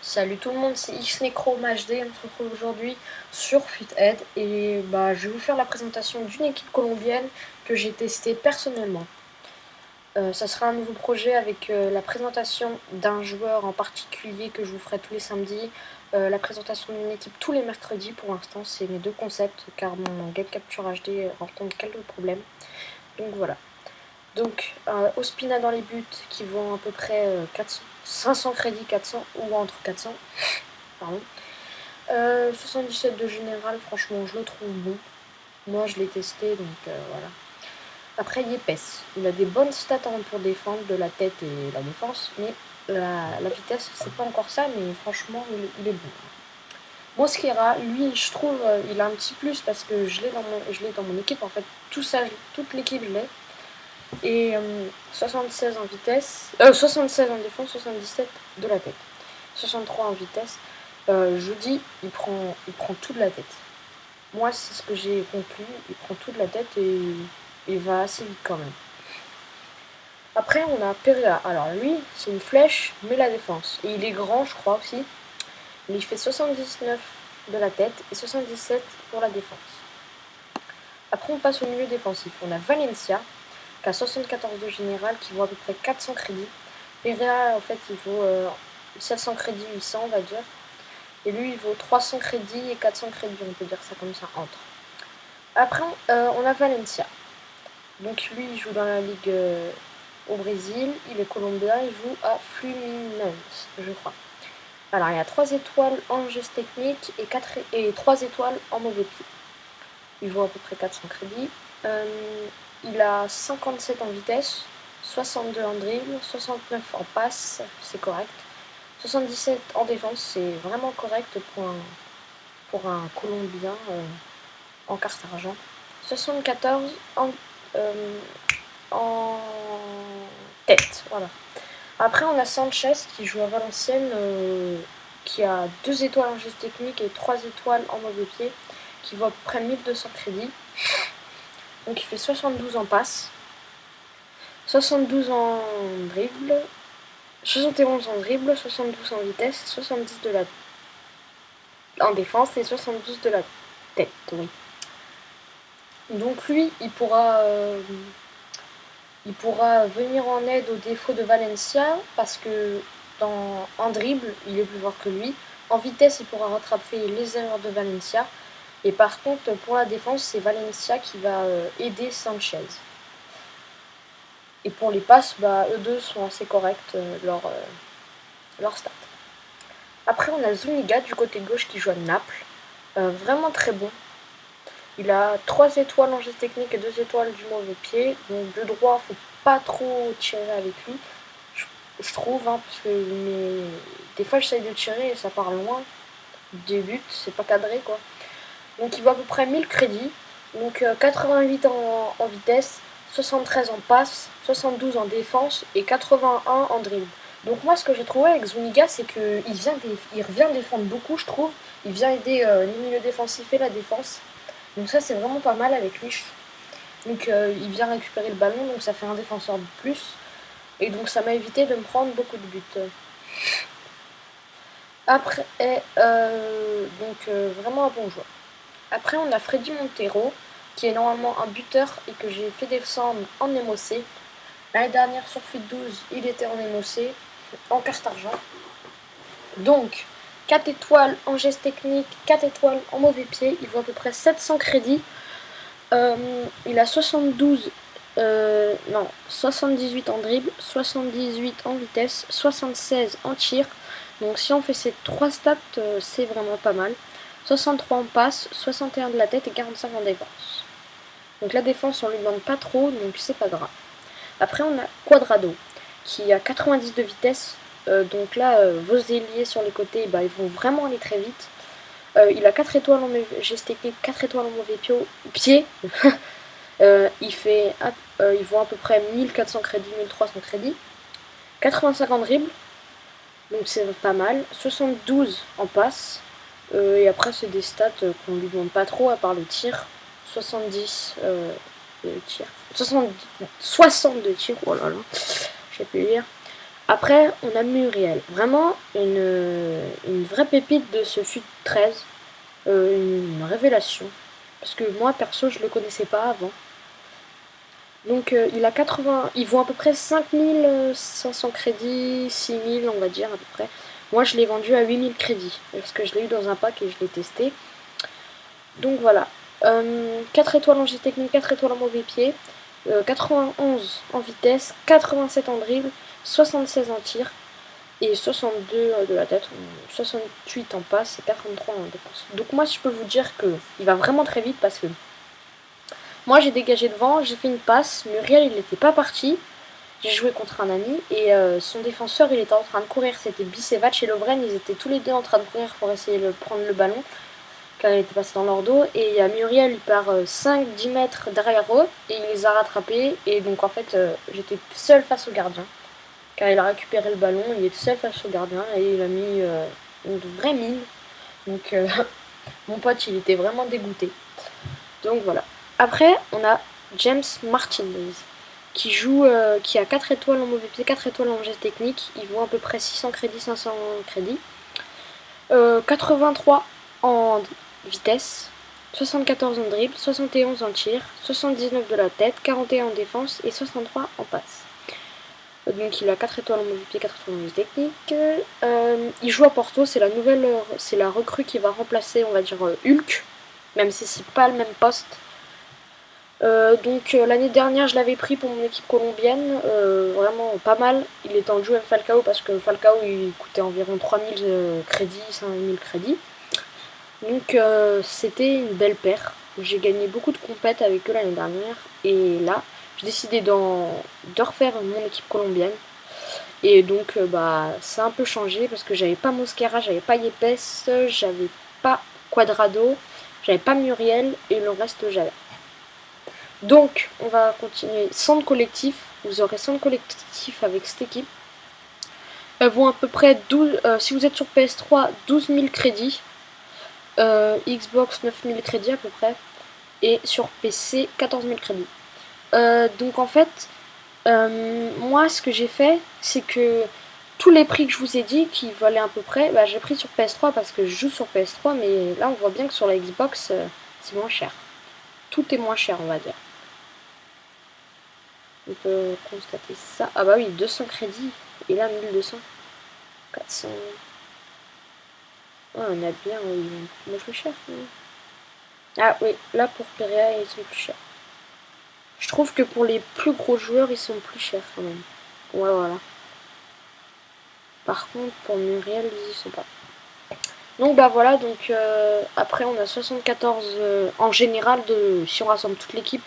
Salut tout le monde, c'est Xnechrome HD. On se retrouve aujourd'hui sur Futhead et je vais vous faire la présentation d'une équipe colombienne que j'ai testée personnellement. Ça sera un nouveau projet avec la présentation d'un joueur en particulier que je vous ferai tous les samedis, la présentation d'une équipe tous les mercredis. Pour l'instant, c'est mes deux concepts car mon Game Capture HD rencontre quelques problèmes. Donc voilà. Donc, Ospina dans les buts qui vont à peu près 500 crédits, 400 ou entre 400. Pardon. 77 de général, franchement, je le trouve bon. Moi, je l'ai testé, donc voilà. Après, Yepes. Il a des bonnes stats pour défendre de la tête et la défense, mais la vitesse, c'est pas encore ça, mais franchement, il est bon. Mosquera, lui, je trouve, il a un petit plus parce que je l'ai dans mon équipe. En fait, toute l'équipe, je l'ai. Et 76 en vitesse, 76 en défense, 77 de la tête. 63 en vitesse. Je dis, il prend tout de la tête. Moi, c'est ce que j'ai conclu. Il prend tout de la tête et il va assez vite quand même. Après, on a Perea. Alors lui, c'est une flèche, mais la défense. Et il est grand, je crois aussi. Mais il fait 79 de la tête et 77 pour la défense. Après, on passe au milieu défensif. On a Valencia, qui a 74 de général, qui vaut à peu près 400 crédits. Perea, en fait, il vaut 700 crédits, 800, on va dire. Et lui, il vaut 300 crédits et 400 crédits, on peut dire ça comme ça, entre. Après, on a Valencia. Donc lui, il joue dans la ligue au Brésil. Il est colombien, il joue à Fluminense, je crois. Alors, il y a 3 étoiles en geste technique et 3 étoiles en mauvais pied. Il vaut à peu près 400 crédits. Il a 57 en vitesse, 62 en dribble, 69 en passe, c'est correct. 77 en défense, c'est vraiment correct pour un Colombien en carte argent. 74 en tête, voilà. Après, on a Sanchez qui joue à Valenciennes, qui a 2 étoiles en geste technique et 3 étoiles en mauvais pied, qui vaut à peu près 1200 crédits. Donc il fait 72 en passe, 72 en dribble, 71 en dribble, 72 en vitesse, 70 en défense et 72 de la tête, oui. Donc lui, il pourra venir en aide aux défauts de Valencia parce que en dribble, il est plus fort que lui. En vitesse, il pourra rattraper les erreurs de Valencia. Et par contre, pour la défense, c'est Valencia qui va aider Sanchez. Et pour les passes, eux deux sont assez corrects, leur stats. Après, on a Zuniga du côté gauche qui joue à Naples. Vraiment très bon. Il a 3 étoiles en geste technique et 2 étoiles du mauvais pied. Donc de droit, faut pas trop tirer avec lui. Je trouve, parce que des fois j'essaye de tirer et ça part loin. Des buts, c'est pas cadré quoi. Donc il vaut à peu près 1000 crédits. Donc 88 en vitesse, 73 en passe, 72 en défense et 81 en dribble. Donc moi ce que j'ai trouvé avec Zuniga, c'est qu'il revient défendre beaucoup, je trouve. Il vient aider les milieux défensifs et la défense. Donc ça c'est vraiment pas mal avec lui. Donc il vient récupérer le ballon, donc ça fait un défenseur de plus. Et donc ça m'a évité de me prendre beaucoup de buts. Après, vraiment un bon joueur. Après on a Freddy Montero, qui est normalement un buteur et que j'ai fait descendre en MOC. L'année dernière sur Fit 12, il était en MOC, en carte argent. Donc 4 étoiles en geste technique, 4 étoiles en mauvais pied, il vaut à peu près 700 crédits. Il a 78 en dribble, 78 en vitesse, 76 en tir. Donc si on fait ces 3 stats, c'est vraiment pas mal. 63 en passe, 61 de la tête et 45 en défense. Donc la défense, on lui demande pas trop, donc c'est pas grave. Après, on a Quadrado, qui a 90 de vitesse. Donc là, vos ailiers sur les côtés, ils vont vraiment aller très vite. Il a 4 étoiles en geste technique, 4 étoiles en mauvais pied. Ils vont à peu près 1400 crédits, 1300 crédits. 85 en dribble, donc c'est pas mal. 72 en passe. Et après, c'est des stats qu'on lui demande pas trop, à part le tir. 70 de tir. 60 de tir, oh là là, j'ai pu lire. Après, on a Muriel. Vraiment, une une vraie pépite de ce FUT 13, une révélation. Parce que moi, perso, je le connaissais pas avant. Donc il vaut à peu près 5500 crédits, 6000 on va dire à peu près. Moi je l'ai vendu à 8000 crédits, parce que je l'ai eu dans un pack et je l'ai testé. Donc voilà, 4 étoiles en jet technique, 4 étoiles en mauvais pied, 91 en vitesse, 87 en dribble, 76 en tir, et 62 de la tête, 68 en passe et 83 en défense. Donc moi je peux vous dire que il va vraiment très vite parce que moi j'ai dégagé devant, j'ai fait une passe, Muriel il n'était pas parti, j'ai joué contre un ami et son défenseur il était en train de courir, c'était Bicevac et Lovren, ils étaient tous les deux en train de courir pour essayer de prendre le ballon car il était passé dans leur dos et il y a Muriel il part 5-10 mètres derrière eux et il les a rattrapés et donc en fait j'étais seule face au gardien car il a récupéré le ballon, il était seul face au gardien et il a mis une vraie mine, donc mon pote il était vraiment dégoûté. Donc voilà. Après, on a James Martinez, qui a 4 étoiles en mauvais pied, 4 étoiles en geste technique. Il vaut à peu près 600 crédits, 500 crédits. 83 en vitesse, 74 en dribble, 71 en tir, 79 de la tête, 41 en défense et 63 en passe. Donc il a 4 étoiles en mauvais pied, 4 étoiles en geste technique. Il joue à Porto, c'est la recrue qui va remplacer, on va dire, Hulk, même si c'est pas le même poste. Donc l'année dernière je l'avais pris pour mon équipe colombienne, vraiment pas mal. Il était en duo avec Falcao parce que Falcao il coûtait environ 3000 crédits, 5000 crédits. Donc c'était une belle paire. J'ai gagné beaucoup de compètes avec eux l'année dernière et là j'ai décidé de refaire mon équipe colombienne. Et donc bah c'est un peu changé parce que j'avais pas Mosquera, j'avais pas Yepes, j'avais pas Quadrado, j'avais pas Muriel et le reste j'avais. Donc, on va continuer. Centre collectif. Vous aurez centre collectif avec cette équipe. Elles vont à peu près 12. Si vous êtes sur PS3, 12 000 crédits. Xbox, 9 000 crédits à peu près. Et sur PC, 14 000 crédits. Donc, en fait, moi, ce que j'ai fait, c'est que tous les prix que je vous ai dit, qui valaient à peu près, bah, j'ai pris sur PS3 parce que je joue sur PS3. Mais là, on voit bien que sur la Xbox, c'est moins cher. Tout est moins cher, on va dire. On peut constater ça. Ah bah oui, 200 crédits. Et là, 1200. 400. Ah, on a bien, oui. Moi, plus cher. Ah oui, là, pour Perea, ils sont plus chers. Je trouve que pour les plus gros joueurs, ils sont plus chers quand même. Ouais, voilà. Par contre, pour Muriel, ils y sont pas. Donc bah voilà, donc après on a 74 en général, si on rassemble toute l'équipe,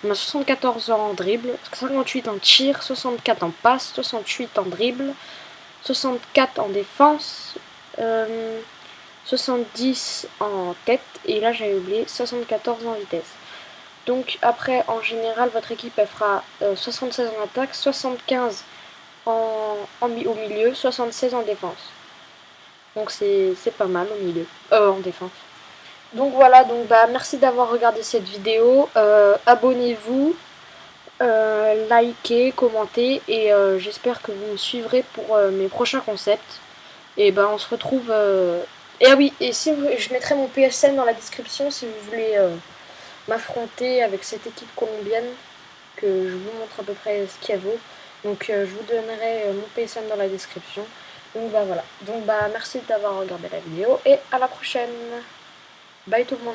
on a 74 en dribble, 58 en tir, 64 en passe, 68 en dribble, 64 en défense, 70 en tête, et là j'avais oublié 74 en vitesse. Donc après en général votre équipe elle fera 76 en attaque, 75 au milieu, 76 en défense. Donc c'est pas mal au milieu, en défense. Donc voilà, donc bah merci d'avoir regardé cette vidéo. Abonnez-vous, likez, commentez et j'espère que vous me suivrez pour mes prochains concepts. Et ben on se retrouve. Et ah oui, et si je mettrai mon PSN dans la description si vous voulez m'affronter avec cette équipe colombienne, que je vous montre à peu près ce qu'elle vaut. Donc je vous donnerai mon PSN dans la description. Donc bah voilà. Donc bah merci d'avoir regardé la vidéo et à la prochaine. Bye tout le monde.